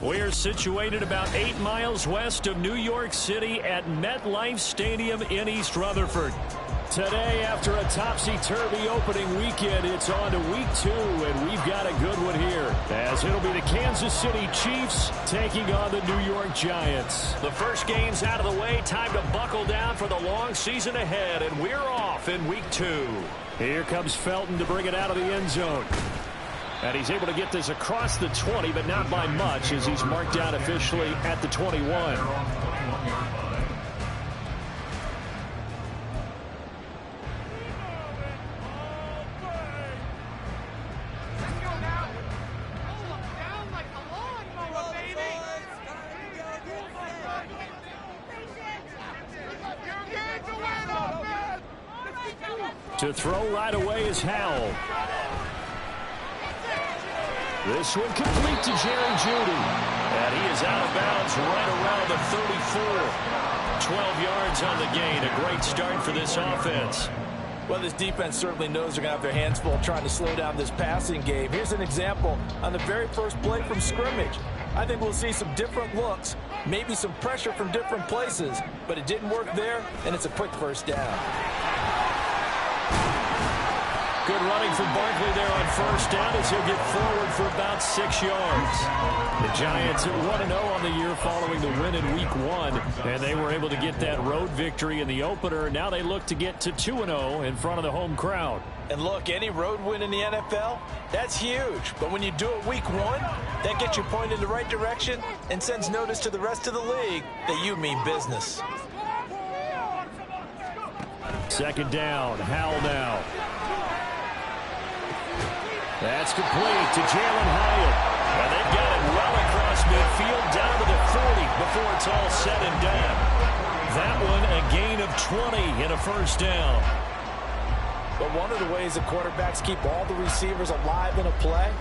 We're situated about 8 miles west of New York City at MetLife Stadium in East Rutherford. Today, after a topsy-turvy opening weekend, it's on to week 2, and we've got a good one here, as it'll be the Kansas City Chiefs taking on the New York Giants. The first game's out of the way. Time to buckle down for the long season ahead, and we're off in week 2. Here comes Felton to bring it out of the end zone. And he's able to get this across the 20, but not by much, as he's marked down officially at the 21. To throw right away is Howell. This one complete to Jerry Jeudy. And he is out of bounds right around the 34. 12 yards on the gain. A great start for this offense. Well, this defense certainly knows they're going to have their hands full trying to slow down this passing game. Here's an example on the very first play from scrimmage. I think we'll see some different looks, maybe some pressure from different places, but it didn't work there, and it's a quick first down. Good running from Barkley there on first down as he'll get forward for about 6 yards. The Giants at 1-0 on the year following the win in week 1, and they were able to get that road victory in the opener. Now they look to get to 2-0 in front of the home crowd. And look, any road win in the NFL, that's huge. But when you do it week 1, that gets you pointed in the right direction and sends notice to the rest of the league that you mean business. Second down, Howell now. That's complete to Jalen Hyatt. And they've got it well across midfield down to the 40 before it's all said and done. That one a gain of 20 and a first down. But one of the ways that quarterbacks keep all the receivers alive in a play,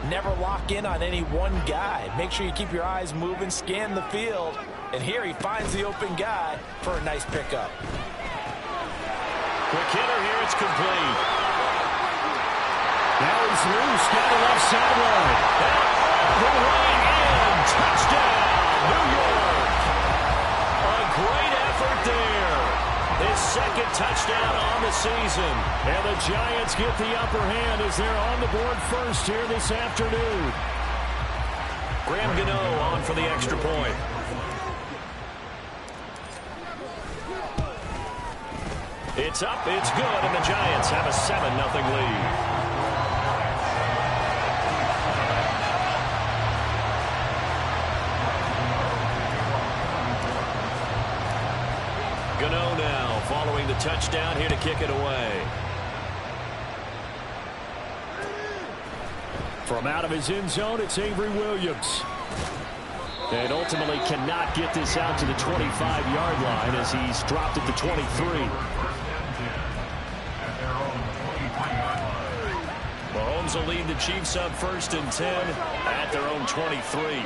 never lock in on any one guy. Make sure you keep your eyes moving, scan the field. And here he finds the open guy for a nice pickup. Quick hitter here, it's complete. Now he's loose, got the left sideline. The way in, touchdown, New York. A great effort there. His second touchdown on the season. And the Giants get the upper hand as they're on the board first here this afternoon. Graham Gano on for the extra point. It's up, it's good, and the Giants have a 7-0 lead. Gano now following the touchdown here to kick it away. From out of his end zone, it's Avery Williams. And ultimately cannot get this out to the 25-yard line as he's dropped at the 23. Mahomes will lead the Chiefs up 1st and 10 at their own 23.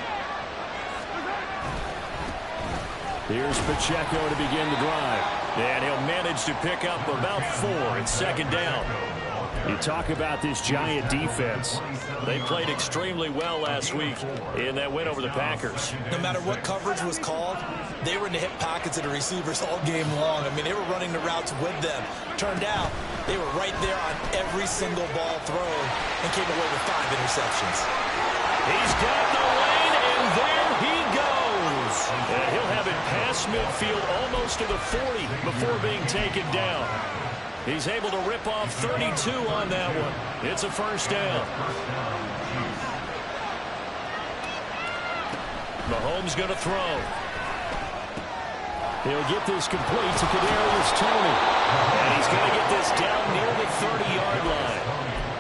Here's Pacheco to begin the drive. And he'll manage to pick up about 4 in second down. You talk about this Giant defense. They played extremely well last week in that win over the Packers. No matter what coverage was called, they were in the hip pockets of the receivers all game long. I mean, they were running the routes with them. Turned out they were right there on every single ball thrown and came away with 5 interceptions. He's got the lane, and there he goes. And he'll have it past midfield almost to the 40 before being taken down. He's able to rip off 32 on that one. It's a first down. Mahomes going to throw. He'll get this complete to Kadarius Toney. And he's going to get this down near the 30-yard line.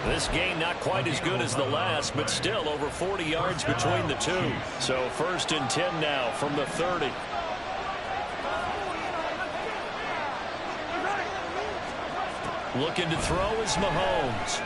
This game not quite as good as the last, but still over 40 yards between the two. So 1st and 10 now from the 30. Looking to throw is Mahomes.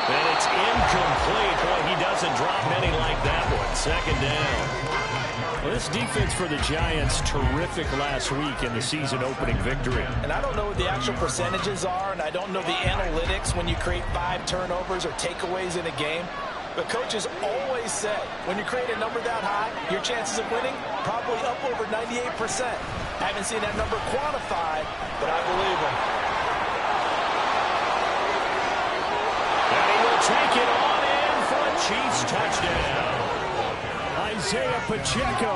And it's incomplete. Boy, he doesn't drop many like that one. Second down. Well, this defense for the Giants, terrific last week in the season-opening victory. And I don't know what the actual percentages are, and I don't know the analytics when you create 5 turnovers or takeaways in a game. But coaches always say, when you create a number that high, your chances of winning probably up over 98%. Haven't seen that number quantified, but I believe him. And he will take it on in for a Chiefs touchdown. Isaiah Pacheco,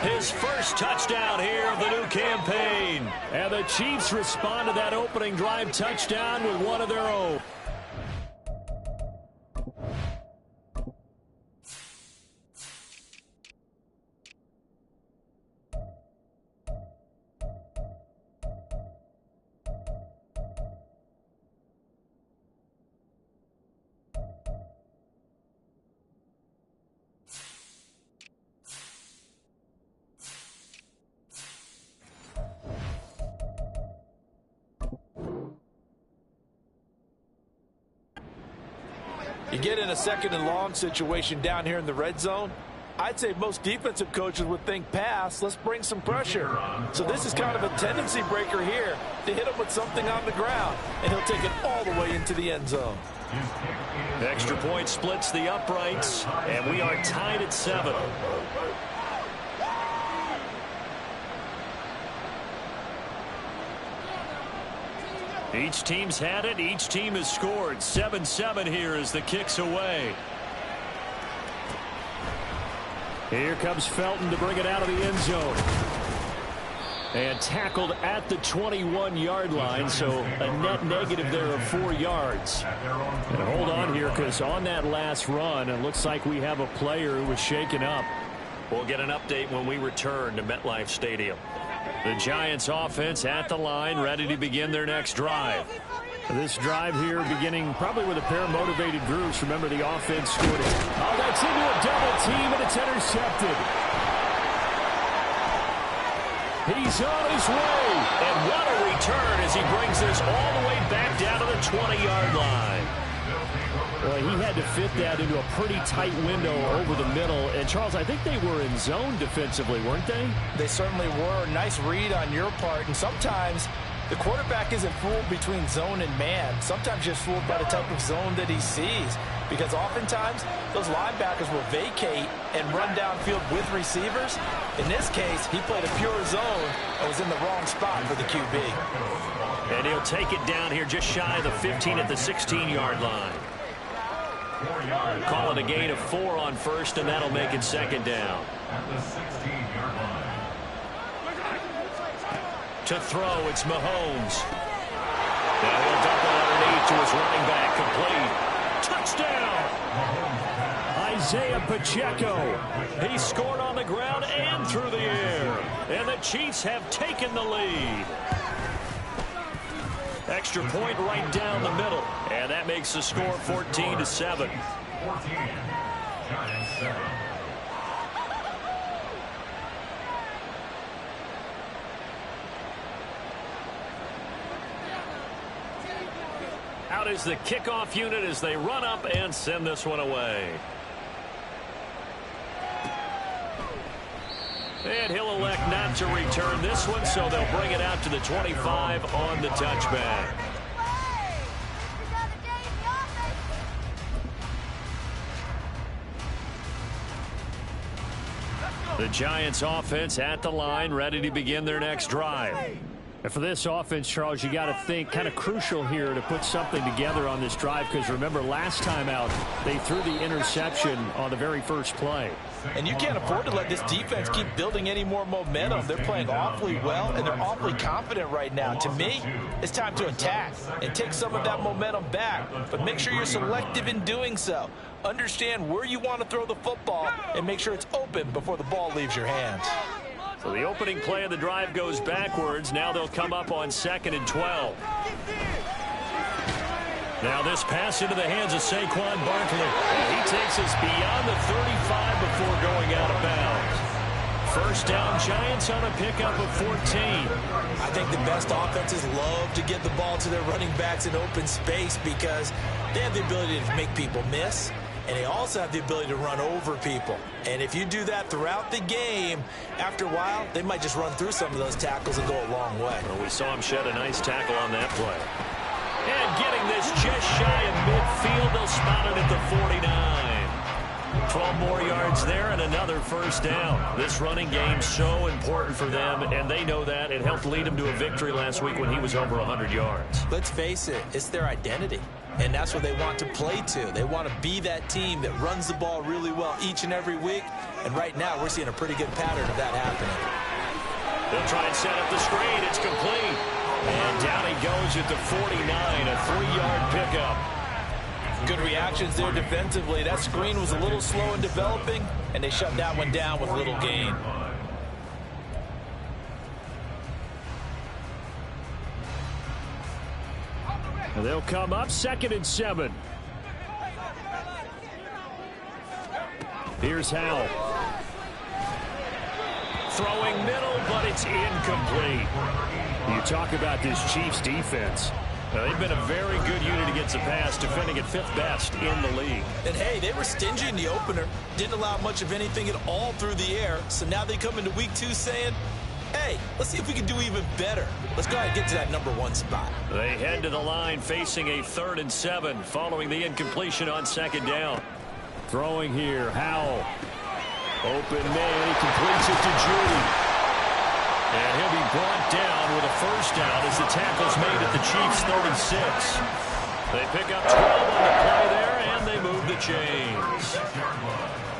his first touchdown here of the new campaign. And the Chiefs respond to that opening drive touchdown with one of their own. You get in a second and long situation down here in the red zone. I'd say most defensive coaches would think pass, let's bring some pressure. So this is kind of a tendency breaker here to hit him with something on the ground, and he'll take it all the way into the end zone. Extra point splits the uprights, and we are tied at 7. Each team's had it. Each team has scored. 7-7 here as the kick's away. Here comes Felton to bring it out of the end zone. And tackled at the 21-yard line, so a net negative there of 4 yards. And hold on here, because on that last run, it looks like we have a player who was shaken up. We'll get an update when we return to MetLife Stadium. The Giants offense at the line, ready to begin their next drive. This drive here beginning probably with a pair of motivated groups. Remember, the offense scored it. Oh, that's into a double team, and it's intercepted. He's on his way. And what a return as he brings this all the way back down to the 20-yard line. Well, he had to fit that into a pretty tight window over the middle. And, Charles, I think they were in zone defensively, weren't they? They certainly were. Nice read on your part. And sometimes the quarterback isn't fooled between zone and man. Sometimes just fooled by the type of zone that he sees. Because oftentimes, those linebackers will vacate and run downfield with receivers. In this case, he played a pure zone and was in the wrong spot for the QB. And he'll take it down here just shy of the 15 at the 16-yard line. Call it a gain of 4 on first, and that'll make it second down. To throw, it's Mahomes. And he'll dump it underneath to his running back, complete. Touchdown! Isaiah Pacheco. He scored on the ground and through the air. And the Chiefs have taken the lead. Extra point right down the middle. And that makes the score 14-7. Out is the kickoff unit as they run up and send this one away. And he'll elect not to return this one, so they'll bring it out to the 25 on the touchback. The Giants offense at the line, ready to begin their next drive. And for this offense, Charles, you got to think kind of crucial here to put something together on this drive, because remember, last time out, they threw the interception on the very first play. And you can't afford to let this defense keep building any more momentum. They're playing awfully well, and they're awfully confident right now. To me, it's time to attack and take some of that momentum back. But make sure you're selective in doing so. Understand where you want to throw the football and make sure it's open before the ball leaves your hands. So the opening play of the drive goes backwards. Now they'll come up on 2nd and 12. Now this pass into the hands of Saquon Barkley. He takes us beyond the 35 before going out of bounds. First down, Giants on a pickup of 14. I think the best offenses love to get the ball to their running backs in open space because they have the ability to make people miss, and they also have the ability to run over people. And if you do that throughout the game, after a while, they might just run through some of those tackles and go a long way. Well, we saw him shed a nice tackle on that play. And getting this just shy of midfield, they'll spot it at the 49. 12 more yards there and another first down. This running game so important for them, and they know that. It helped lead them to a victory last week when he was over 100 yards. Let's face it, it's their identity, and that's what they want to play to. They want to be that team that runs the ball really well each and every week, and right now we're seeing a pretty good pattern of that happening. They'll try and set up the screen. It's complete. And down he goes at the 49, a 3-yard pickup. Good reactions there defensively. That screen was a little slow in developing, and they shut that one down with little gain. They'll come up 2nd and 7. Here's Howell. Throwing middle, but it's incomplete. You talk about this Chiefs defense. They've been a very good unit against the pass, defending at 5th best in the league. And, hey, they were stingy in the opener. Didn't allow much of anything at all through the air. So now they come into week 2 saying, hey, let's see if we can do even better. Let's go ahead and get to that #1 spot. They head to the line facing a 3rd and 7 following the incompletion on 2nd down. Throwing here, Howell. Open man, he completes it to Judy. And he'll be brought down with a first down as the tackle's made at the Chiefs' 36. They pick up 12 on the play there, and they move the chains.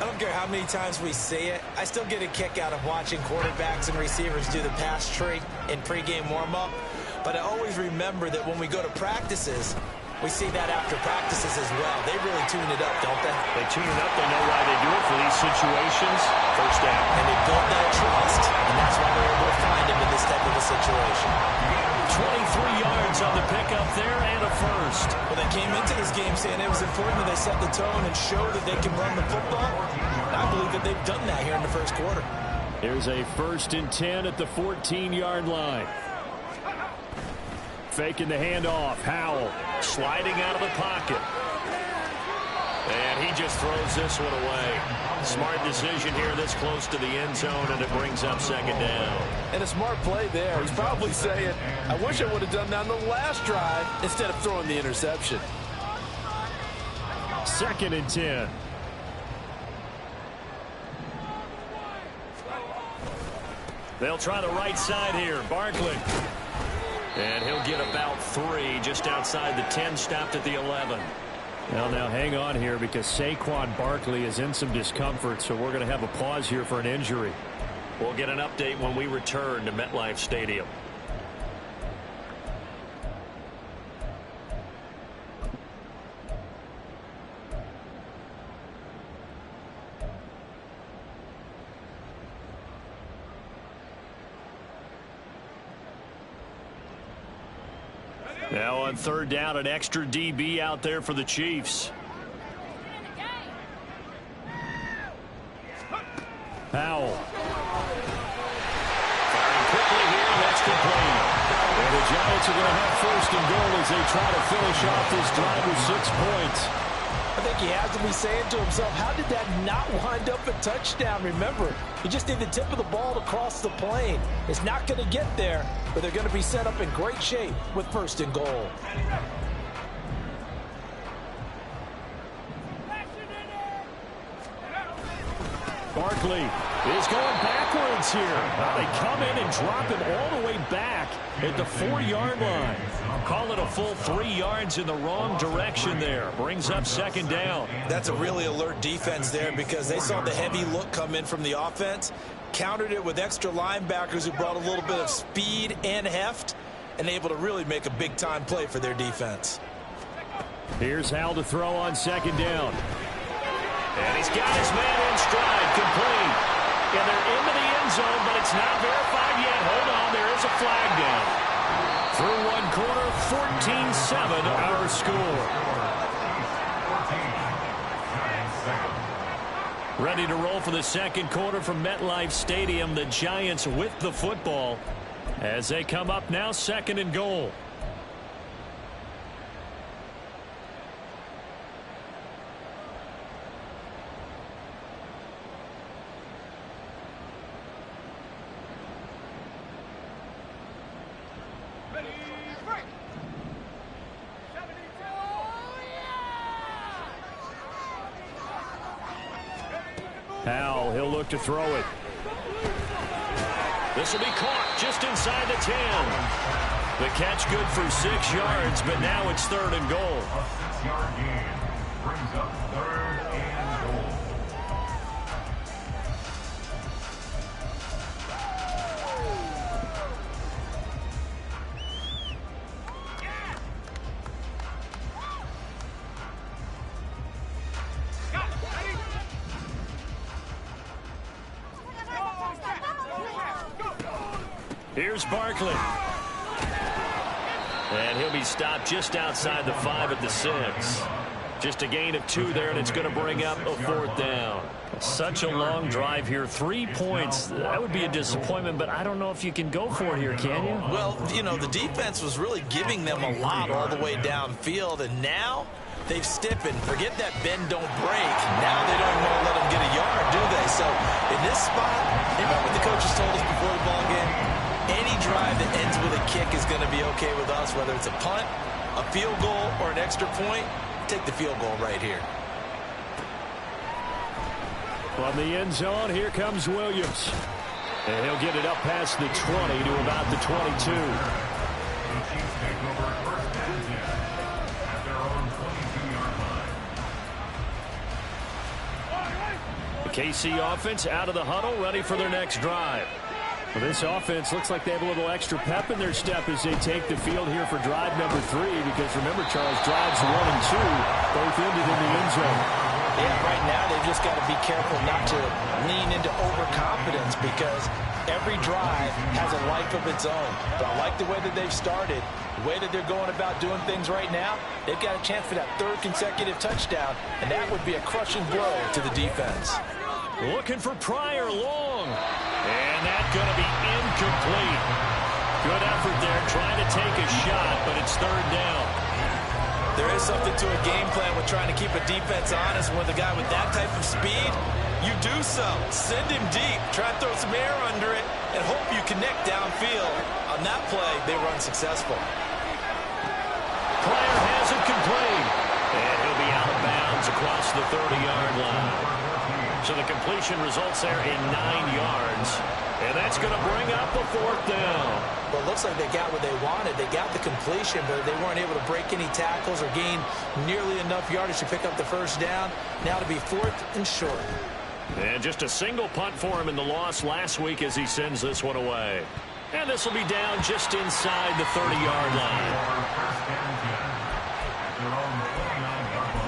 I don't care how many times we see it. I still get a kick out of watching quarterbacks and receivers do the pass tree in pregame warm-up. But I always remember that when we go to practices, we see that after practices as well. They really tune it up, don't they? They tune it up. They know why they do it for these situations. First down. And they built that trust, and that's why they're able to find him in this type of a situation. 23 yards on the pickup there and a first. Well, they came into this game saying it was important that they set the tone and show that they can run the football. And I believe that they've done that here in the first quarter. Here's a 1st and 10 at the 14-yard line. Faking the handoff. Howell sliding out of the pocket. And he just throws this one away. Smart decision here this close to the end zone, and it brings up 2nd down. And a smart play there. He's probably saying, I wish I would have done that on the last drive instead of throwing the interception. 2nd and 10. They'll try the right side here. Barkley. And he'll get about 3 just outside the 10, stopped at the 11. Well, now hang on here because Saquon Barkley is in some discomfort, so we're going to have a pause here for an injury. We'll get an update when we return to MetLife Stadium. Now on 3rd down, an extra DB out there for the Chiefs. Howell. Firing quickly here, that's complete. And the Giants are going to have 1st and goal as they try to finish off this drive with 6 points. I think he has to be saying to himself, how did that not wind up a touchdown? Remember, he just did the tip of the ball to cross the plane. It's not going to get there, but they're going to be set up in great shape with 1st and goal. Barkley is going backwards here. Well, they come in and drop him all the way back at the 4-yard line. Call it a full 3 yards in the wrong direction there. Brings up 2nd down. That's a really alert defense there because they saw the heavy look come in from the offense, countered it with extra linebackers who brought a little bit of speed and heft, and able to really make a big-time play for their defense. Here's Hal to throw on 2nd down. And he's got his man in stride, complete. And they're into the end zone, but it's not verified yet. Hold on, there is a flag down. Through 1 quarter, 14-7 our score. Ready to roll for the 2nd quarter from MetLife Stadium. The Giants with the football as they come up now 2nd and goal. Howell, he'll look to throw it. This will be caught just inside the 10. The catch good for 6 yards, but now it's 3rd and goal. A 6-yard gain brings up 3rd and goal. Here's Barkley. And he'll be stopped just outside the 5 at the 6. Just a gain of 2 there, and it's going to bring up a 4th down. Such a long drive here. 3 points. That would be a disappointment, but I don't know if you can go for it here, can you? Well, you know, the defense was really giving them a lot all the way downfield, and now they've stiffened. Forget that bend, don't break. Now they don't even want to let them get a yard, do they? So in this spot, remember what the coaches told us before the ball game? Any drive that ends with a kick is going to be okay with us, whether it's a punt, a field goal, or an extra point. Take the field goal right here. From the end zone, here comes Williams. And he'll get it up past the 20 to about the 22. The Chiefs take over 1st and 10 at their own 22-yard line. The KC offense out of the huddle, ready for their next drive. Well, this offense looks like they have a little extra pep in their step as they take the field here for drive number 3, because remember, Charles, drives 1 and 2 both ended in the end zone. Yeah, right now they've just got to be careful not to lean into overconfidence, because every drive has a life of its own. But I like the way that they've started, the way that they're going about doing things right now. They've got a chance for that 3rd consecutive touchdown, and that would be a crushing blow to the defense. Looking for Pryor long. And that's going to be incomplete. Good effort there, trying to take a shot, but it's 3rd down. There is something to a game plan with trying to keep a defense honest. With a guy with that type of speed, you do so. Send him deep, try to throw some air under it, and hope you connect downfield. On that play, they were unsuccessful. Pryor has it complete. And he'll be out of bounds across the 30-yard line. So the completion results there in 9 yards. And that's going to bring up a 4th down. Well, it looks like they got what they wanted. They got the completion, but they weren't able to break any tackles or gain nearly enough yardage to pick up the 1st down. Now to be 4th and short. And just a single punt for him in the loss last week as he sends this one away. And this will be down just inside the 30-yard line. 1st and 10 at their own 29-yard line.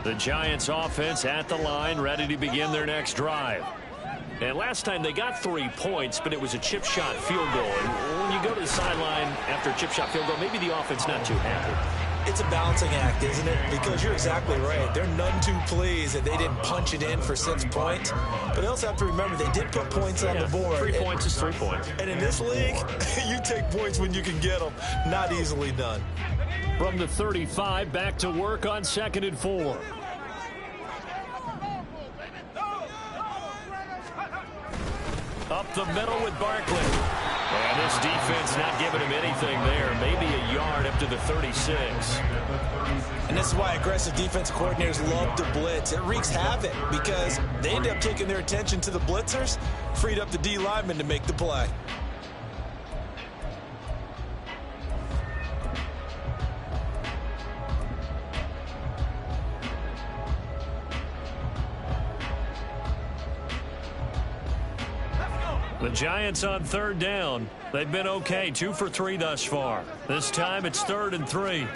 The Giants offense at the line, ready to begin their next drive. And last time they got 3 points, but it was a chip shot field goal. And when you go to the sideline after a chip shot field goal, maybe the offense not too happy. It's a balancing act, isn't it? Because you're exactly right. They're none too pleased that they didn't punch it in for 6 points. But they also have to remember they did put points on the board. 3 points is 3 points. And in this league, you take points when you can get them. Not easily done. From the 35, back to work on 2nd and 4. Up the middle with Barkley. And this defense not giving him anything there. Maybe a yard up to the 36. And this is why aggressive defense coordinators love to blitz. It wreaks havoc because they end up taking their attention to the blitzers, freed up the D lineman to make the play. The Giants on 3rd down. They've been okay, 2 for 3 thus far. This time it's 3rd and 3.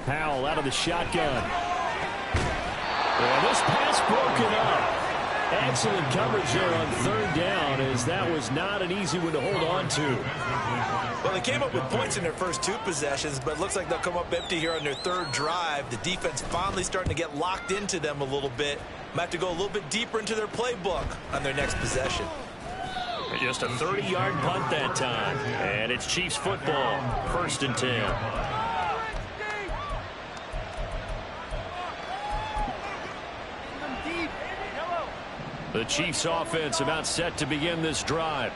Howell out of the shotgun. And this pass broken up. Excellent coverage there on 3rd down, as that was not an easy one to hold on to. Well, they came up with points in their first 2 possessions, but it looks like they'll come up empty here on their 3rd drive. The defense finally starting to get locked into them a little bit. Might have to go a little bit deeper into their playbook on their next possession. Just a 30-yard punt that time. And it's Chiefs football, 1st and 10. The Chiefs offense about set to begin this drive.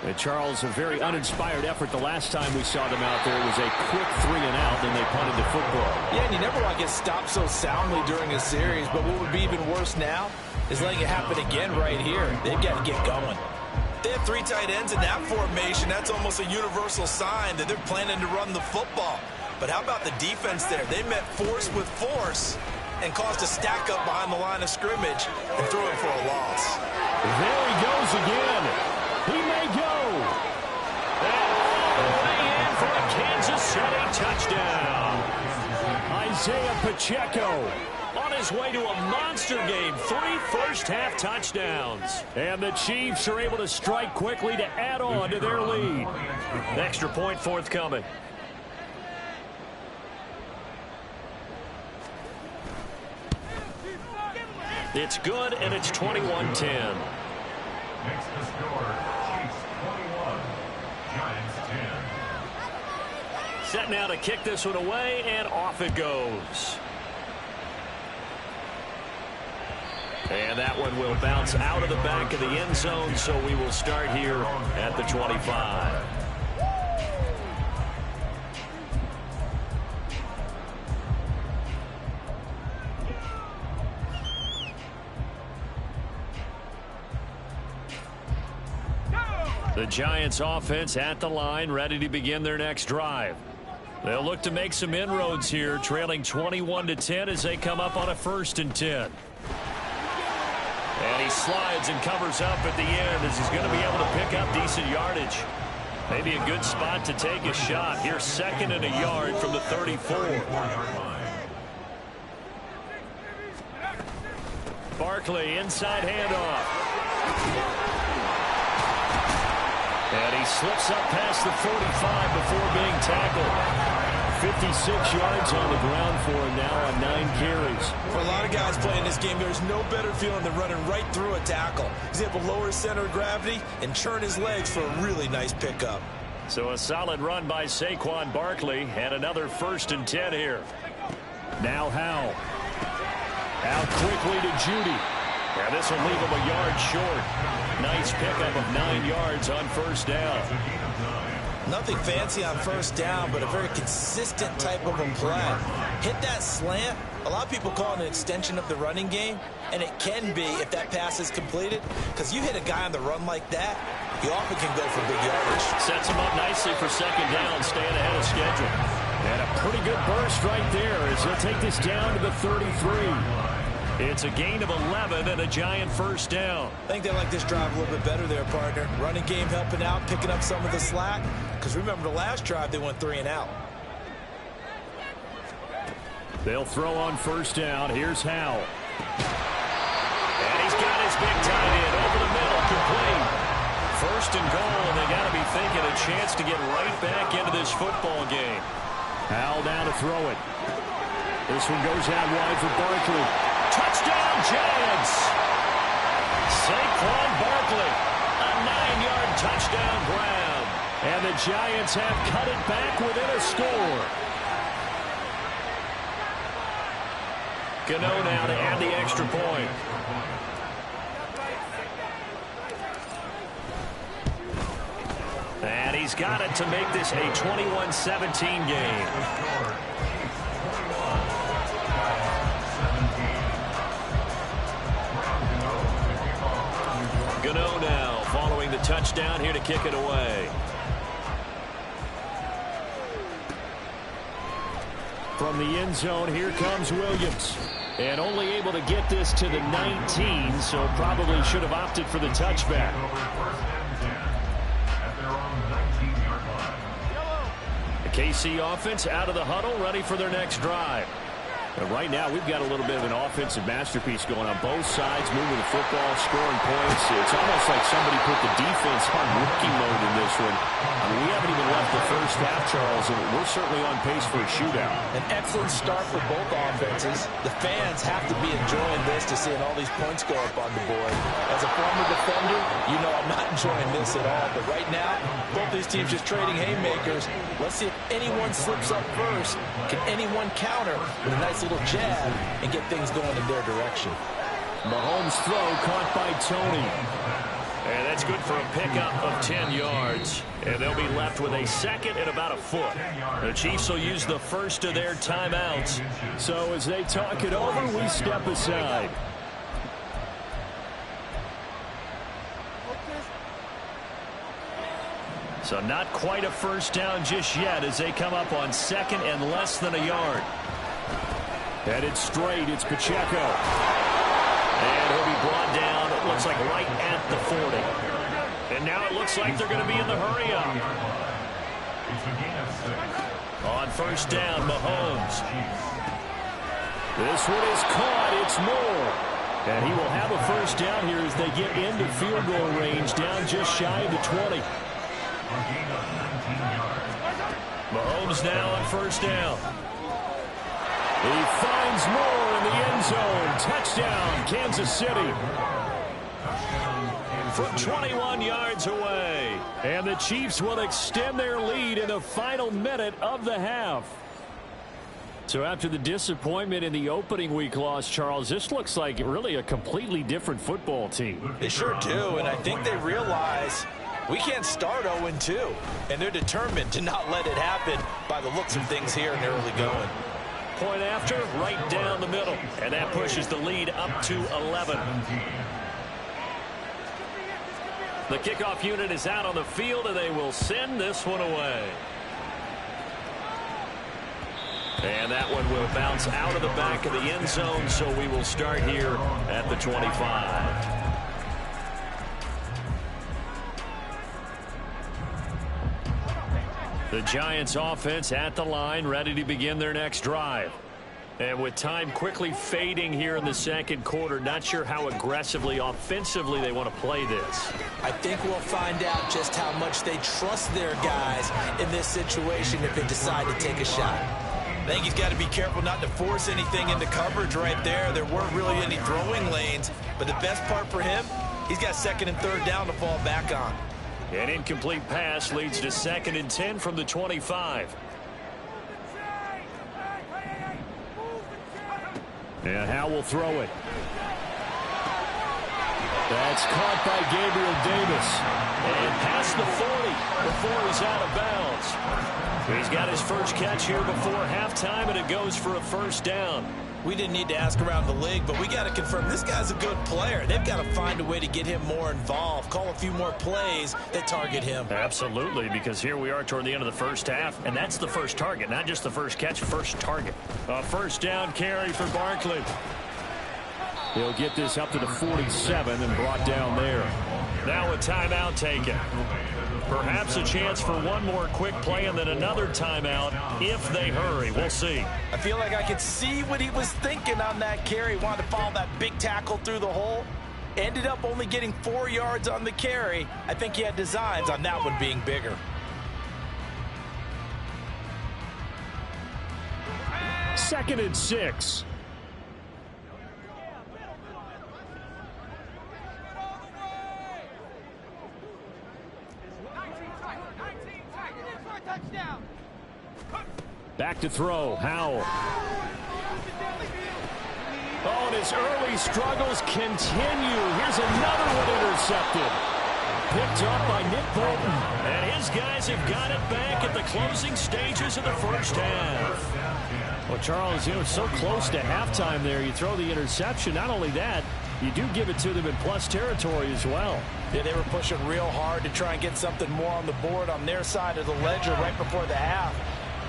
And Charles, a very uninspired effort the last time we saw them out there. It was a quick 3 and out, and they punted the football. Yeah, and you never want to get stopped so soundly during a series, but what would be even worse now is letting it happen again right here. They've got to get going. They have 3 tight ends in that formation. That's almost a universal sign that they're planning to run the football. But how about the defense there? They met force with force and caused a stack up behind the line of scrimmage and threw it for a loss. There he goes again. He may go. And all the way in for a Kansas City touchdown. Isaiah Pacheco on his way to a monster game. 3 first-half touchdowns. And the Chiefs are able to strike quickly to add on to their lead. Extra point forthcoming. It's good, and it's 21-10. Makes the score Chiefs 21, Giants 10. Set now to kick this one away, and off it goes. And that one will bounce out of the back of the end zone, so we will start here at the 25. The Giants offense at the line, ready to begin their next drive. They'll look to make some inroads here, trailing 21-10 as they come up on a 1st and 10. And he slides and covers up at the end as he's going to be able to pick up decent yardage. Maybe a good spot to take a shot. Here's 2nd and a yard from the 34. Barkley, inside handoff. And he slips up past the 45 before being tackled. 56 yards on the ground for him now on 9 carries. For a lot of guys playing this game, there's no better feeling than running right through a tackle. He's able to lower his center of gravity and churn his legs for a really nice pickup. So a solid run by Saquon Barkley, and another 1st and 10 here. Now Howell. Out quickly to Judy. And this will leave him a yard short. Nice pickup of 9 yards on 1st down. Nothing fancy on 1st down, but a very consistent type of a play. Hit that slant. A lot of people call it an extension of the running game, and it can be if that pass is completed, because you hit a guy on the run like that, you often can go for big yardage. Sets him up nicely for 2nd down, staying ahead of schedule. And a pretty good burst right there as he'll take this down to the 33. It's a gain of 11 and a Giant 1st down. I think they like this drive a little bit better there, partner. Running game helping out, picking up some of the slack. Because remember, the last drive, they went 3 and out. They'll throw on 1st down. Here's Howell. And he's got his big tight end over the middle, complete. 1st and goal, and they got to be thinking a chance to get right back into this football game. Howell down to throw it. This one goes out wide for Barkley. Touchdown, Giants! Saquon Barkley, a 9-yard touchdown grab. And the Giants have cut it back within a score. Gano now to add the extra point. And he's got it to make this a 21-17 game. Gano now following the touchdown here to kick it away. From the end zone, here comes Williams. And only able to get this to the 19, so probably should have opted for the touchback. The KC offense out of the huddle, ready for their next drive. But right now, we've got a little bit of an offensive masterpiece going on both sides, moving the football, scoring points. It's almost like somebody put the defense on rookie mode in this one. I mean, we haven't even left the 1st half, Charles, and we're certainly on pace for a shootout. An excellent start for both offenses. The fans have to be enjoying this to seeing all these points go up on the board. As a former defender, you know I'm not enjoying this at all. But right now, both these teams just trading haymakers. Let's see if anyone slips up first. Can anyone counter with a nice little jab and get things going in their direction? Mahomes' throw caught by Tony. And that's good for a pickup of 10 yards. And they'll be left with a second and about a foot. The Chiefs will use the first of their timeouts. So as they talk it over, we step aside. So not quite a first down just yet as they come up on second and less than a yard. Headed straight, it's Pacheco. And he'll be brought down, it looks like right at the 40. And now it looks like they're going to be in the hurry up. On first down, Mahomes. This one is caught, it's Moore. And he will have a first down here as they get into field goal range, down just shy of the 20. Mahomes now on first down. He finds Moore in the end zone. Touchdown, Kansas City. From 21 yards away. And the Chiefs will extend their lead in the final minute of the half. So after the disappointment in the opening week loss, Charles, this looks like really a completely different football team. They sure do, and I think they realize we can't start 0-2, and they're determined to not let it happen by the looks of things here in the early going. Point after, right down the middle, and that pushes the lead up to 11. The kickoff unit is out on the field, and they will send this one away. And that one will bounce out of the back of the end zone, so we will start here at the 25. The Giants offense at the line, ready to begin their next drive. And with time quickly fading here in the second quarter, not sure how aggressively, offensively they want to play this. I think we'll find out just how much they trust their guys in this situation if they decide to take a shot. I think he's got to be careful not to force anything into coverage right there. There weren't really any throwing lanes, but the best part for him, he's got second and third down to fall back on. An incomplete pass leads to second and 10 from the 25. And Howe will throw it. That's caught by Gabriel Davis. And past the 40 before he's out of bounds. He's got his first catch here before halftime, and it goes for a first down. We didn't need to ask around the league, but we got to confirm this guy's a good player. They've got to find a way to get him more involved, call a few more plays that target him. Absolutely, because here we are toward the end of the first half, and that's the first target, not just the first catch, first target. A first down carry for Barkley. He'll get this up to the 47 and brought down there. Now a timeout taken. Perhaps a chance for one more quick play and then another timeout if they hurry. We'll see. I feel like I could see what he was thinking on that carry. Wanted to follow that big tackle through the hole. Ended up only getting 4 yards on the carry. I think he had designs on that one being bigger. Second and 6. Back to throw. Howell. Oh, and his early struggles continue. Here's another one intercepted. Picked up by Nick Bolton. And his guys have got it back at the closing stages of the first half. Well, Charles, you know, so close to halftime there. You throw the interception. Not only that, you do give it to them in plus territory as well. Yeah, they were pushing real hard to try and get something more on the board on their side of the ledger right before the half.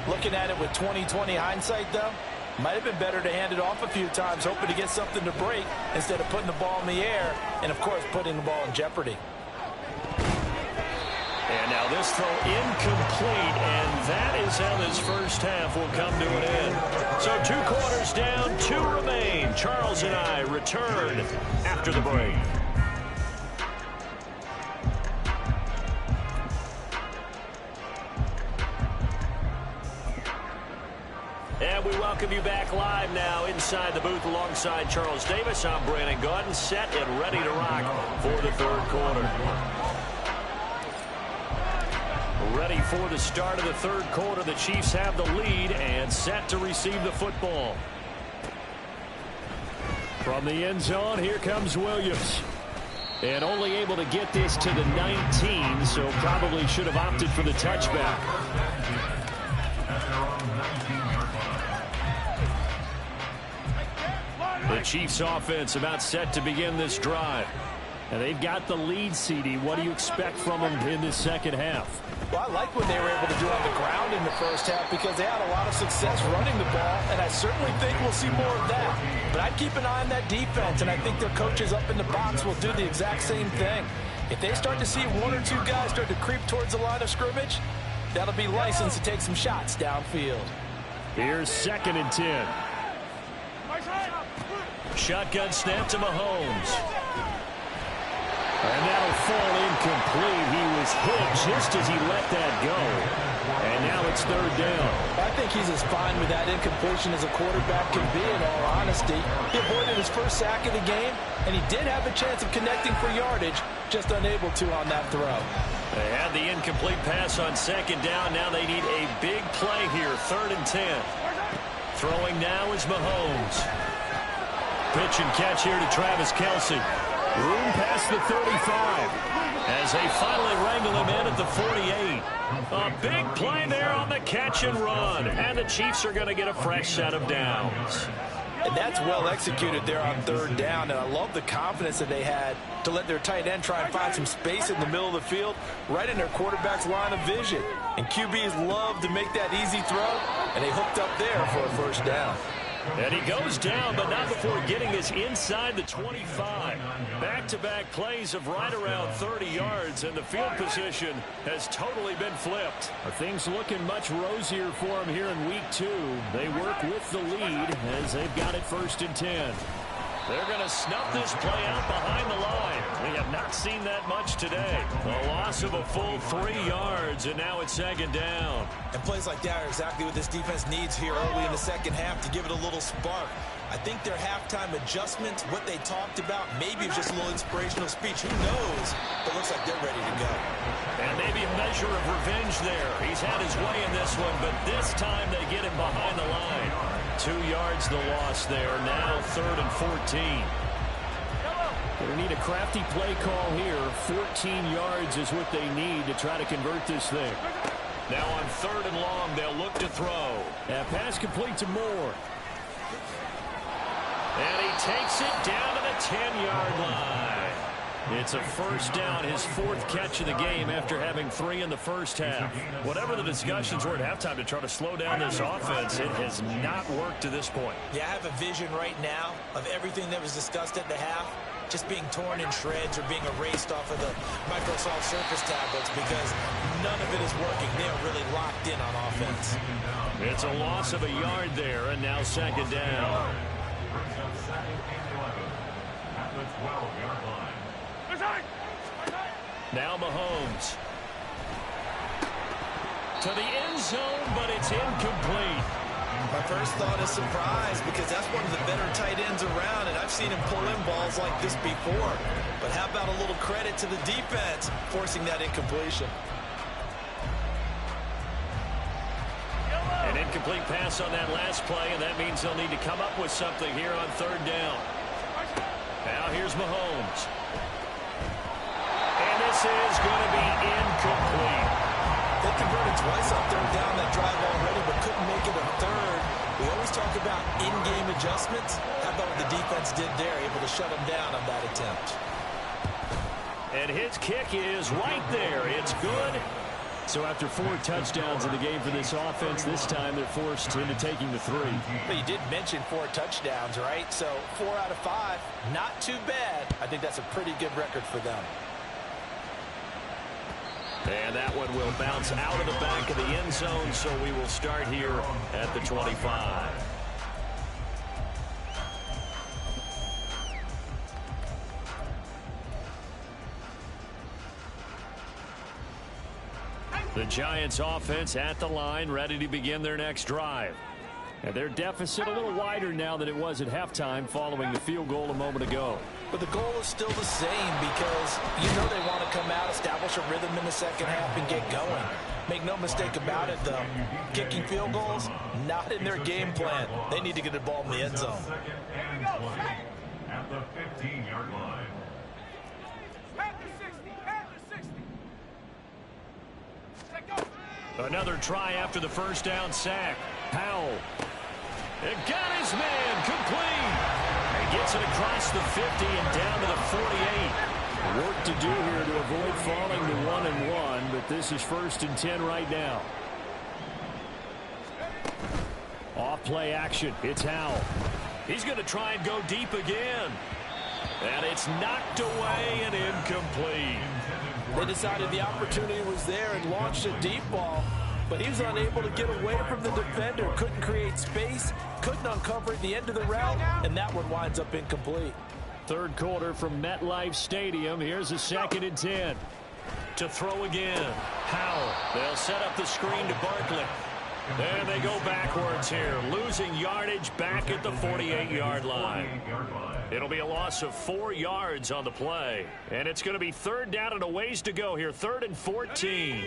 Looking at it with 20/20 hindsight, though, might have been better to hand it off a few times, hoping to get something to break instead of putting the ball in the air and, of course, putting the ball in jeopardy. And now this throw incomplete, and that is how this first half will come to an end. So 2 quarters down, 2 remain. Charles and I return after the break. And we welcome you back live now inside the booth alongside Charles Davis. I'm Brandon Gaudin, set and ready to rock for the third quarter. Ready for the start of the third quarter. The Chiefs have the lead and set to receive the football. From the end zone, here comes Williams. And only able to get this to the 19, so probably should have opted for the touchback. The Chiefs offense about set to begin this drive. And they've got the lead, CD. What do you expect from them in this second half? Well, I like what they were able to do on the ground in the first half because they had a lot of success running the ball, and I certainly think we'll see more of that. But I'd keep an eye on that defense, and I think their coaches up in the box will do the exact same thing. If they start to see one or two guys start to creep towards the line of scrimmage, that'll be license to take some shots downfield. Here's 2nd and 10. Shotgun snap to Mahomes. And that'll fall incomplete. He was hit just as he let that go. And now it's 3rd down. I think he's as fine with that incompletion as a quarterback can be, in all honesty. He avoided his first sack of the game, and he did have a chance of connecting for yardage, just unable to on that throw. They had the incomplete pass on 2nd down. Now they need a big play here, 3rd and 10. Throwing now is Mahomes. Pitch and catch here to Travis Kelce. Room past the 35 as they finally wrangle him in at the 48. A big play there on the catch and run. And the Chiefs are going to get a fresh set of downs. And that's well executed there on 3rd down. And I love the confidence that they had to let their tight end try and find some space in the middle of the field, right in their quarterback's line of vision. And QBs love to make that easy throw, and they hooked up there for a 1st down. And he goes down, but not before getting us inside the 25. Back-to-back plays of right around 30 yards, and the field position has totally been flipped. Things looking much rosier for him here in week 2. They work with the lead as they've got it 1st and 10. They're going to snuff this play out behind the line. We have not seen that much today. A loss of a full 3 yards, and now it's 2nd down. And plays like that are exactly what this defense needs here early in the second half to give it a little spark. I think their halftime adjustments, what they talked about, maybe it was just a little inspirational speech. Who knows? But it looks like they're ready to go. And maybe a measure of revenge there. He's had his way in this one, but this time they get him behind the line. 2 yards the loss there. Now 3rd and 14. They need a crafty play call here. 14 yards is what they need to try to convert this thing. Now on 3rd and long, they'll look to throw. That pass complete to Moore. And he takes it down to the 10-yard line. It's a 1st down, his 4th catch of the game after having 3 in the first half. Whatever the discussions were at halftime to try to slow down this offense, it has not worked to this point. Yeah, I have a vision right now of everything that was discussed at the half just being torn in shreds or being erased off of the Microsoft Surface tablets because none of it is working. They are really locked in on offense. It's a loss of a yard there, and now 2nd down. Now Mahomes. To the end zone, but it's incomplete. My first thought is surprise because that's one of the better tight ends around, and I've seen him pull in balls like this before. But how about a little credit to the defense forcing that incompletion? An incomplete pass on that last play, and that means they'll need to come up with something here on 3rd down. Now here's Mahomes. And this is going to be incomplete. They converted twice on 3rd down that drive already, but couldn't make it a 3rd. We always talk about in-game adjustments. How about what the defense did there, able to shut them down on that attempt? And his kick is right there. It's good. So after 4 touchdowns in the game for this offense, this time they're forced into taking the 3. But you did mention 4 touchdowns, right? So 4 out of 5, not too bad. I think that's a pretty good record for them. And that one will bounce out of the back of the end zone, so we will start here at the 25. The Giants offense at the line, ready to begin their next drive. And their deficit a little wider now than it was at halftime following the field goal a moment ago. But the goal is still the same because you know they want to come out, establish a rhythm in the second half, and get going. Make no mistake about it, though. Kicking field goals, not in their game plan. They need to get the ball in the end zone. At the 15-yard line. Another try after the first down sack. Powell. It got his man complete. He gets it across the 50 and down to the 48. Work to do here to avoid falling to 1-1, but this is 1st and 10 right now. Off play action. It's Howell. He's going to try and go deep again. And it's knocked away and incomplete. They decided the opportunity was there and launched a deep ball, but he was unable to get away from the defender. Couldn't create space, couldn't uncover at the end of the route, and that one winds up incomplete. Third quarter from MetLife Stadium. Here's a 2nd and 10. To throw again. Howell. They'll set up the screen to Barkley. And they go backwards here, losing yardage back at the 48-yard line. It'll be a loss of 4 yards on the play. And it's going to be 3rd down and a ways to go here, 3rd and 14.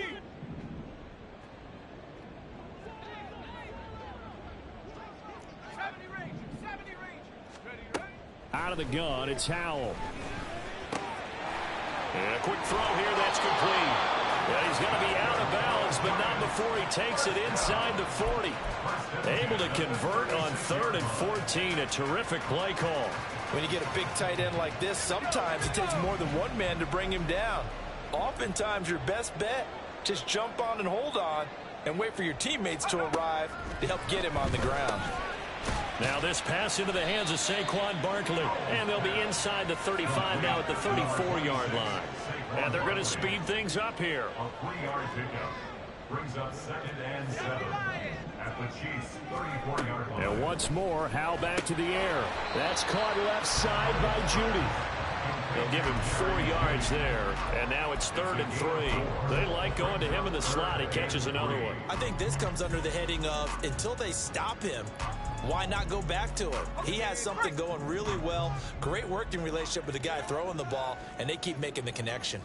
Out of the gun, it's Howell. And a quick throw here, that's complete. Well, he's going to be out of bounds, but not before he takes it inside the 40. Able to convert on 3rd and 14. A terrific play call. When you get a big tight end like this, sometimes it takes more than one man to bring him down. Oftentimes, your best bet, just jump on and hold on and wait for your teammates to arrive to help get him on the ground. Now this pass into the hands of Saquon Barkley. And they'll be inside the 35 now at the 34-yard line. And they're going to speed things up here. A 3-yard pickup brings up 2nd and 7 at the Chiefs' 34-yard line. And once more, Howell back to the air. That's caught left side by Judy. They'll give him 4 yards there, and now it's 3rd and 3. They like going to him in the slot. He catches another one. I think this comes under the heading of until they stop him, why not go back to it? He has something going really well. Great working relationship with the guy throwing the ball, and they keep making the connection.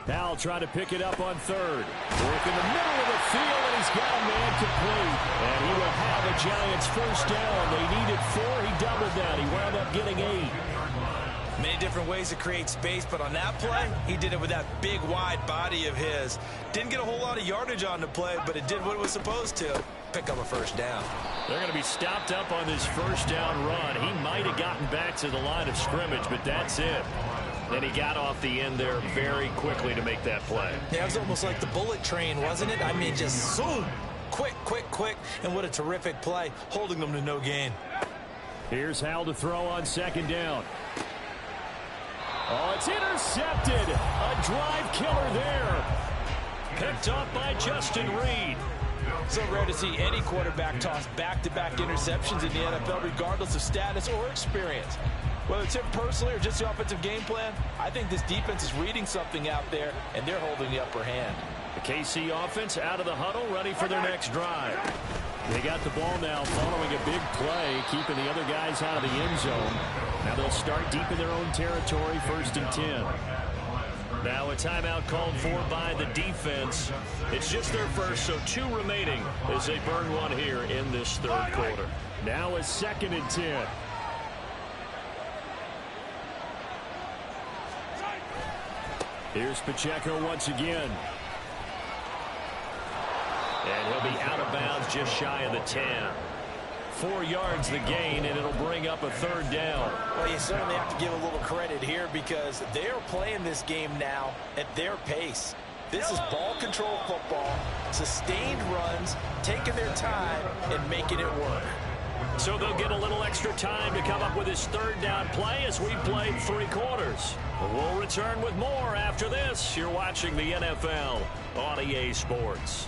Howell trying to pick it up on 3rd. Work in the middle of the field, and he's got a man complete. And he will have a Giants 1st down. They needed 4. He doubled that. He wound up getting 8. Many different ways to create space, but on that play, he did it with that big, wide body of his. Didn't get a whole lot of yardage on the play, but it did what it was supposed to. Pick up a 1st down. They're going to be stopped up on this 1st down run. He might have gotten back to the line of scrimmage, but that's it. And he got off the end there very quickly to make that play. Yeah, it was almost like the bullet train, wasn't it? I mean, just zoom. Quick, quick, quick. And what a terrific play, holding them to no gain. Here's Howell to throw on 2nd down. Oh, it's intercepted. A drive killer there. Picked up by Justin Reed. So rare to see any quarterback toss back-to-back interceptions in the NFL, regardless of status or experience. Whether it's him personally or just the offensive game plan, I think this defense is reading something out there, and they're holding the upper hand. The KC offense out of the huddle, ready for their next drive. They got the ball now following a big play, keeping the other guys out of the end zone. Now they'll start deep in their own territory, 1st and 10. Now a timeout called for by the defense. It's just their first, so 2 remaining as they burn one here in this 3rd quarter. Now a 2nd and 10. Here's Pacheco once again. And he'll be out of bounds just shy of the 10. 4 yards the gain, and it'll bring up a 3rd down. Well, you certainly have to give a little credit here because they're playing this game now at their pace. This is ball control football, sustained runs, taking their time and making it work. So they'll get a little extra time to come up with his 3rd down play as we played 3 quarters. We'll return with more after this. You're watching the NFL on EA Sports.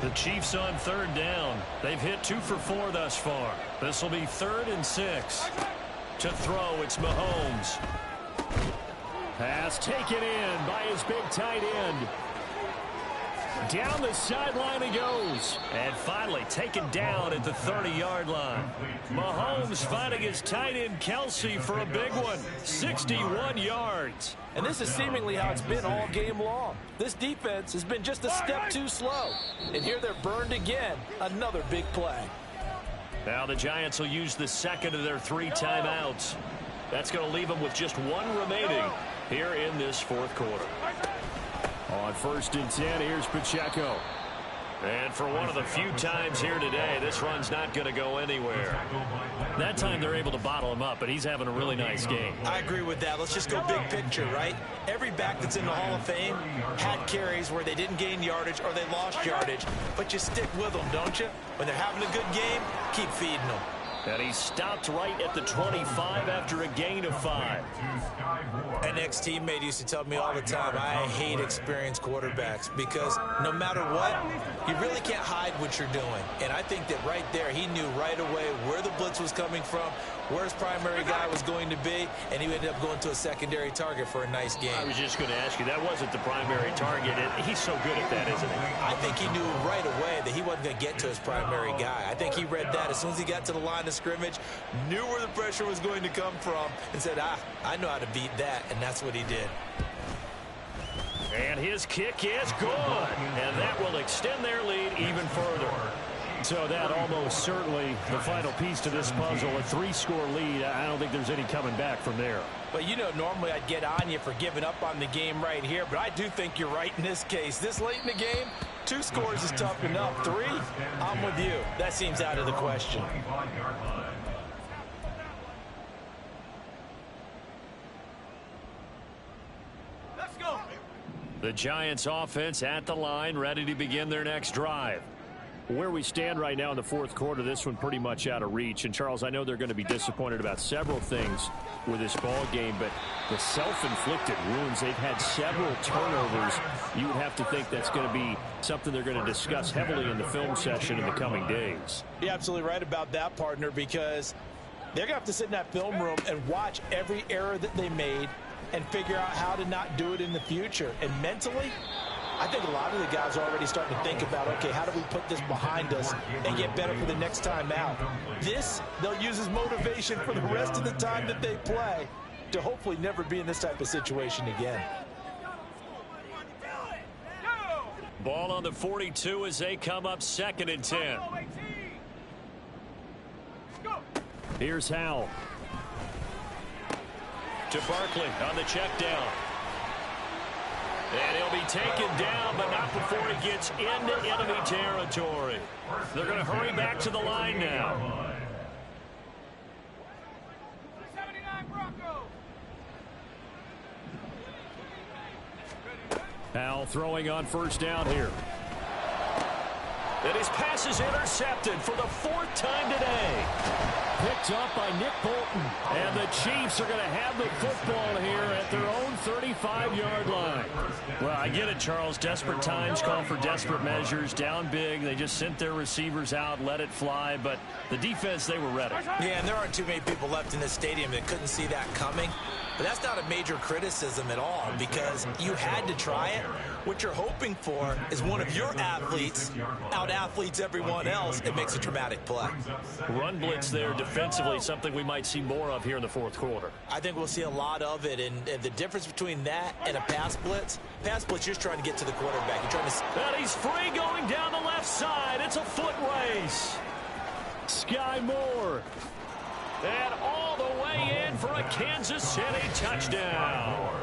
The Chiefs on 3rd down. They've hit 2 for 4 thus far. This will be 3rd and 6. To throw, it's Mahomes. Pass taken in by his big tight end. Down the sideline he goes. And finally taken down at the 30-yard line. Mahomes finding his tight end Kelsey for a big one. 61 yards. And this is seemingly how it's been all game long. This defense has been just a step too slow. And here they're burned again. Another big play. Now the Giants will use the second of their 3 timeouts. That's going to leave them with just 1 remaining here in this fourth quarter. On 1st and 10, here's Pacheco. And for one of the few times here today, this run's not going to go anywhere. That time they're able to bottle him up, but he's having a really nice game. I agree with that. Let's just go big picture, right? Every back that's in the Hall of Fame had carries where they didn't gain yardage or they lost yardage, but you stick with them, don't you? When they're having a good game, keep feeding them. And he stopped right at the 25 after a gain of 5. An ex-teammate used to tell me all the time, I hate experienced quarterbacks because no matter what, you really can't hide what you're doing. And I think that right there, he knew right away where the blitz was coming from, where his primary guy was going to be, and he ended up going to a secondary target for a nice game. I was just going to ask you, that wasn't the primary target. He's so good at that, isn't he? I think he knew right away that he wasn't going to get to his primary guy. I think he read that as soon as he got to the line of scrimmage, knew where the pressure was going to come from, and said, I know how to beat that, and that's what he did. And his kick is good, and that will extend their lead even further. So that almost certainly the final piece to this puzzle, a 3-score lead. I don't think there's any coming back from there. Well, you know, normally I'd get on you for giving up on the game right here, but I do think you're right in this case. This late in the game, 2 scores is tough enough. 3, I'm with you. That seems out of the question. Let's go. The Giants offense at the line, ready to begin their next drive. Where we stand right now in the fourth quarter, this one pretty much out of reach. And, Charles, I know they're going to be disappointed about several things with this ball game, but the self-inflicted wounds, they've had several turnovers. You would have to think that's going to be something they're going to discuss heavily in the film session in the coming days. You're absolutely right about that, partner, because they're going to have to sit in that film room and watch every error that they made and figure out how to not do it in the future. And mentally, I think a lot of the guys are already starting to think about, okay, how do we put this behind us and get better for the next time out? This, they'll use as motivation for the rest of the time that they play to hopefully never be in this type of situation again. Ball on the 42 as they come up 2nd and 10. Here's Howell. To Barkley on the check down. And he'll be taken down, but not before he gets into enemy territory. They're going to hurry back to the line now. Howell throwing on 1st down here. And his pass is intercepted for the 4th time today. Picked up by Nick Bolton. And the Chiefs are going to have the football here at their own 35-yard line. Well, I get it, Charles. Desperate times call for desperate measures. Down big. They just sent their receivers out, let it fly. But the defense, they were ready. Yeah, and there aren't too many people left in this stadium that couldn't see that coming. But that's not a major criticism at all because you had to try it. What you're hoping for is one of your athletes out-athletes everyone else and makes a dramatic play. Run blitz there defensively, something we might see more of here in the fourth quarter. I think we'll see a lot of it, and the difference between that and a pass blitz, you're just trying to get to the quarterback. You're trying to... And he's free going down the left side. It's a foot race. Sky Moore. And all the way in for a Kansas City touchdown.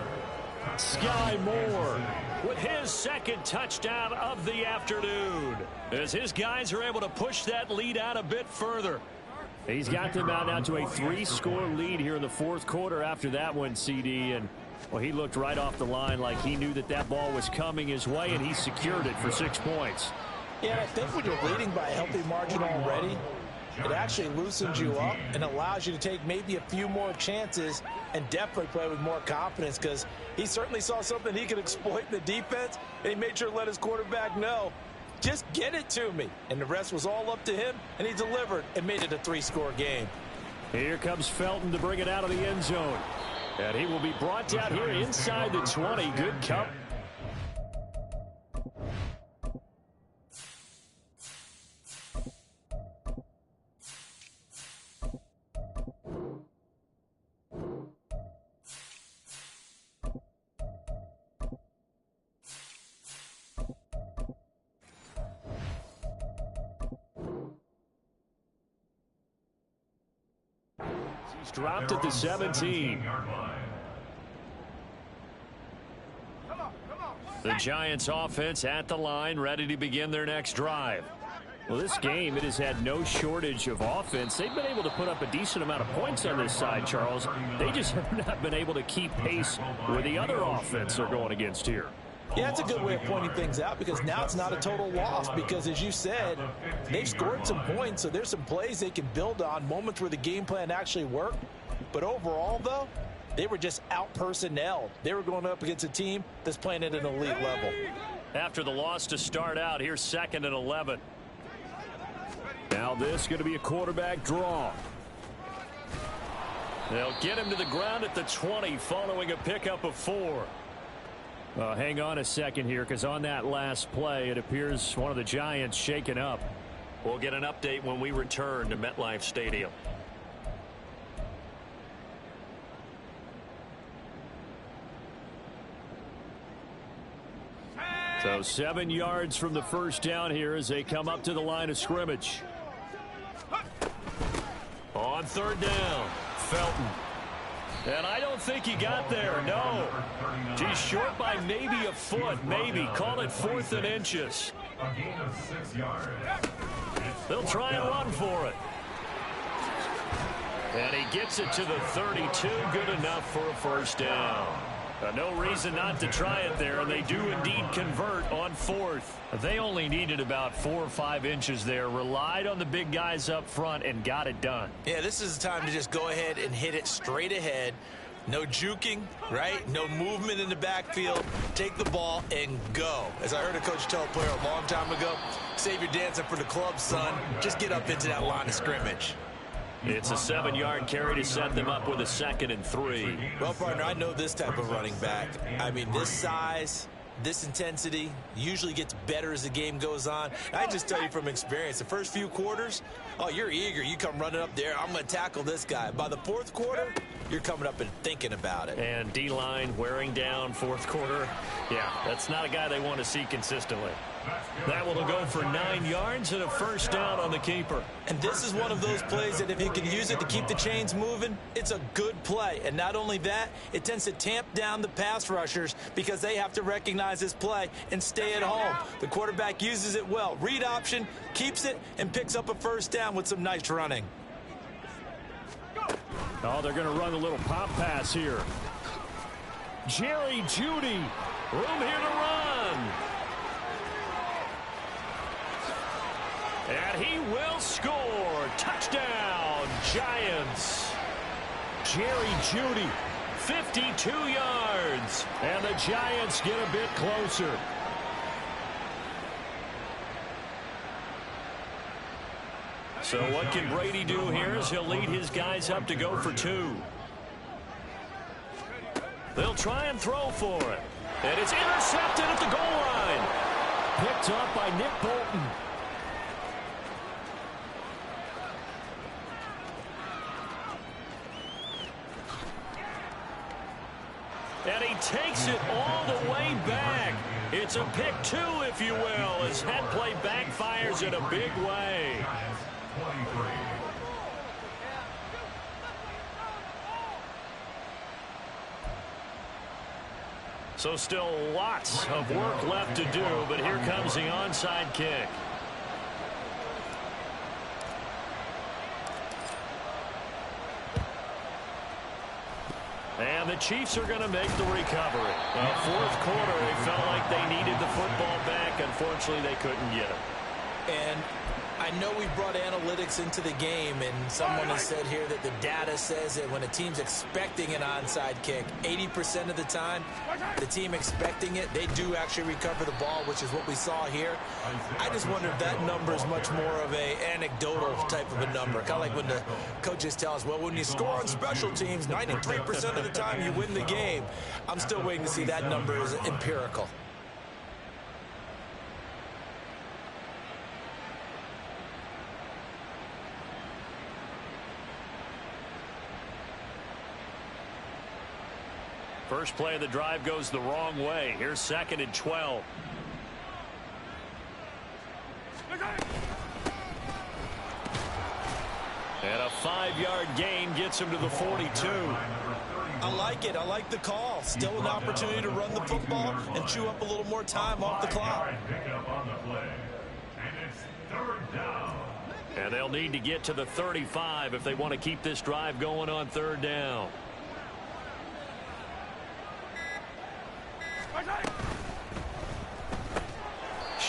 Sky Moore with his 2nd touchdown of the afternoon as his guys are able to push that lead out a bit further. He's got them out now to a 3-score lead here in the fourth quarter after that one, CD. And, well, he looked right off the line like he knew that that ball was coming his way, and he secured it for 6 points. Yeah, I think when you're leading by a healthy margin already, it actually loosens you up and allows you to take maybe a few more chances and definitely play with more confidence because he certainly saw something he could exploit in the defense, and he made sure to let his quarterback know, just get it to me. And the rest was all up to him, and he delivered and made it a 3-score game. Here comes Felton to bring it out of the end zone. And he will be brought down here inside the 20. Good cup. He's dropped at the 17. The Giants offense at the line, ready to begin their next drive. Well, this game, it has had no shortage of offense. They've been able to put up a decent amount of points on this side, Charles. They just have not been able to keep pace with the other offense they're going against here. Yeah, it's a good way of pointing things out because now it's not a total loss because, as you said, they've scored some points, so there's some plays they can build on, moments where the game plan actually worked. But overall, though, they were just out-personnelled. They were going up against a team that's playing at an elite level. After the loss to start out, here's 2nd and 11. Now this is going to be a quarterback draw. They'll get him to the ground at the 20 following a pickup of 4. Hang on a second here, because on that last play, it appears one of the Giants shaken up. We'll get an update when we return to MetLife Stadium. So 7 yards from the first down here as they come up to the line of scrimmage. On 3rd down, Felton. And I don't think he got there, no. He's short by maybe a foot, maybe. Call it 4th and inches. A gain of 6 yards. They'll try and run for it. And he gets it to the 32, good enough for a first down. No reason not to try it there, and they do indeed convert on 4th. They only needed about 4 or 5 inches there, relied on the big guys up front, and got it done. Yeah, this is the time to just go ahead and hit it straight ahead. No juking, right? No movement in the backfield. Take the ball and go. As I heard a coach tell a player a long time ago, save your dancing for the club, son. Just get up into that line of scrimmage. It's a 7-yard carry to set them up with a 2nd and 3. Well, partner, I know this type of running back. I mean, this size, this intensity usually gets better as the game goes on. I just tell you from experience, the first few quarters, oh, you're eager. You come running up there, I'm going to tackle this guy. By the 4th quarter, you're coming up and thinking about it. And D-line wearing down 4th quarter. Yeah, that's not a guy they want to see consistently. That will go for 9 yards and a first down on the keeper. And this is one of those plays that if you can use it to keep the chains moving, it's a good play. And not only that, it tends to tamp down the pass rushers because they have to recognize this play and stay at home. The quarterback uses it well. Read option, keeps it, and picks up a first down with some nice running. Oh, they're going to run a little pop pass here. Jerry Jeudy, room here to run. And he will score. Touchdown, Giants. Jerry Jeudy, 52 yards. And the Giants get a bit closer. So what can Brady do here as he'll lead his guys up to go for 2. They'll try and throw for it. And it's intercepted at the goal line. Picked up by Nick Bolton. And he takes it all the way back. It's a pick 2, if you will, as that play backfires in a big way. So still lots of work left to do, but here comes the onside kick. And the Chiefs are going to make the recovery. 4th quarter, they felt like they needed the football back. Unfortunately, they couldn't get it. And I know we brought analytics into the game, and someone has said here that the data says that when a team's expecting an onside kick, 80% of the time, the team expecting it, they do actually recover the ball, which is what we saw here. I just wonder if that number is much more of a anecdotal type of a number. Kind of like when the coaches tell us, well, when you score on special teams, 93% of the time you win the game. I'm still waiting to see that number is empirical. First play of the drive goes the wrong way. Here's 2nd and 12. And a 5-yard gain gets him to the 42. I like it. I like the call. Still an opportunity to run the football and chew up a little more time off the clock. And they'll need to get to the 35 if they want to keep this drive going on 3rd down.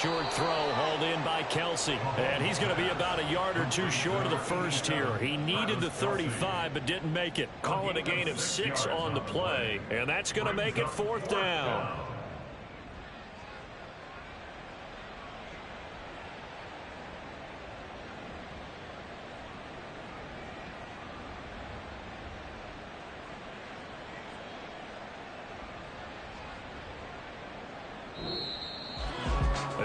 Short throw hauled in by Kelsey. And he's going to be about a yard or two short of the first here. He needed the 35 but didn't make it. Call it a gain of 6 on the play. And that's going to make it 4th down.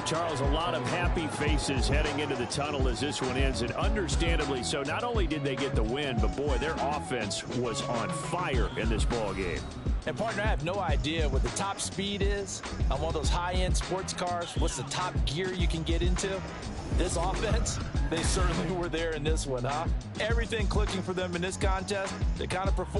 Charles, a lot of happy faces heading into the tunnel as this one ends, and understandably so. Not only did they get the win, but boy, their offense was on fire in this ball game. And partner, I have no idea what the top speed is on one of those high-end sports cars. What's the top gear you can get into? This offense, they certainly were there in this one, huh? Everything clicking for them in this contest. They kind of performed.